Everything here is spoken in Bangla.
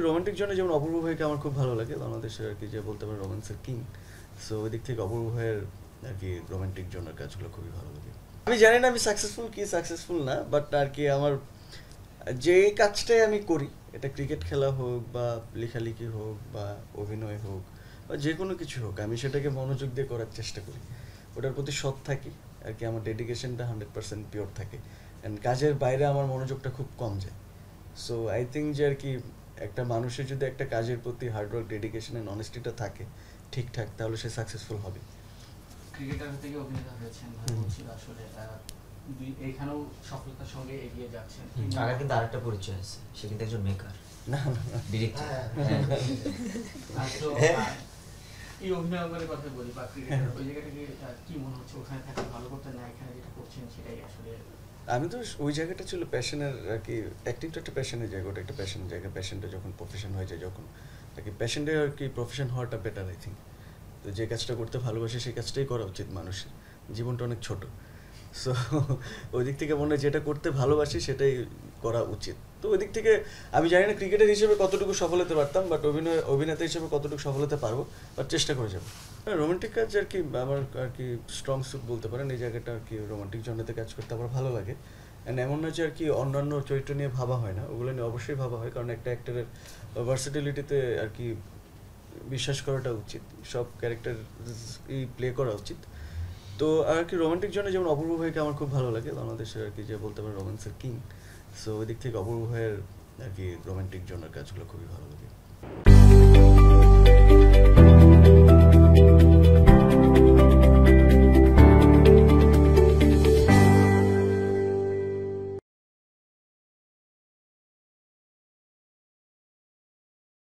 রোমান্টিক জন্য যেমন অপূর্ব ভাইকে আমার খুব ভালো লাগে, বাংলাদেশের আর কি যে বলতে পারে রোম্যান্সের কিং। সো ওই দিক থেকে অপূর্ব ভাইয়ের আর কি রোমান্টিক জনের কাজগুলো খুবই ভালো লাগে। আমি জানি না আমি সাকসেসফুল কি সাকসেসফুল না, বাট আর কি আমার যে কাজটাই আমি করি, এটা ক্রিকেট খেলা হোক বা লেখালেখি হোক বা অভিনয় হোক বা যে কোনো কিছু হোক, আমি সেটাকে মনোযোগ দিয়ে করার চেষ্টা করি, ওটার প্রতি সৎ থাকি আর কি। আমার ডেডিকেশনটা 100% পিওর থাকে, অ্যান্ড কাজের বাইরে আমার মনোযোগটা খুব কম যায়। সো আই থিঙ্ক যে আর কি একটা মানুষের যদি একটা কাজের প্রতি হার্ডওয়ার্ক, ডেডিকেশন অ্যান্ড অনেস্টিটা থাকে ঠিকঠাক, তাহলে সে সাকসেসফুল হবে। ক্রিকেটার থেকে অভিনেতা হয়েছেন, ভালো বলছিল আসলে এইখানেও সফলতার সঙ্গে এগিয়ে যাচ্ছেন। আর কিন্তু আরেকটা পরিচয় আছে, সে কিন্তু একজন মেকার, না ডিরেক্টর। এই অভিনয়ের কথা বলি বা ক্রিকেটার, ওই জায়গা থেকে কি মনে হচ্ছে ওখানে থাকতে ভালো করতেন না এখানে যেটা করছেন সেটাই আসলে? আমি তো ওই জায়গাটা ছিল প্যাশনের আর কি, অ্যাক্টিংটা একটা প্যাশনের জায়গা, ওটা একটা প্যাশনের জায়গা। প্যাশনটা যখন প্রফেশন হয়ে যায়, যখন আর কি প্যাশনটা আর কি প্রফেশন হওয়াটা বেটার আই থিঙ্ক। তো যে কাজটা করতে ভালোবাসে সেই কাজটাই করা উচিত মানুষের, জীবনটা অনেক ছোট। সো ওই দিক থেকে মনে হয় যেটা করতে ভালোবাসি সেটাই করা উচিত। তো ওই দিক থেকে আমি জানি না ক্রিকেটার হিসেবে কতটুকু সফল হতে পারতাম, বাট অভিনেতা হিসেবে কতটুকু সফল হতে পারবো, বাট চেষ্টা করে যাবো। রোমান্টিক কাজ আর কি আমার আর কি স্ট্রং সুট বলতে পারেন, এই জায়গাটা আর কি রোমান্টিক জনরাতে কাজ করতে আমার ভালো লাগে। অ্যান্ড এমন না যে আর কি অন্যান্য চরিত্র নিয়ে ভাবা হয় না, ওগুলো নিয়ে অবশ্যই ভাবা হয়, কারণ একটা অ্যাক্টরের ভার্সিটিলিটিতে আর কি বিশ্বাস করাটা উচিত, সব ক্যারেক্টার প্লে করা উচিত। তো আর কি রোমান্টিক জন্য যেমন অপূর্ব ভাইকে আমার খুব ভালো লাগে, বাংলাদেশের আর কি যে বলতে পারে রোম্যান্সের কিং। সো ওই দিক থেকে অপূর্ব ভাইয়ের আর কি রোমান্টিক জনের কাজগুলো খুবই ভালো লাগে।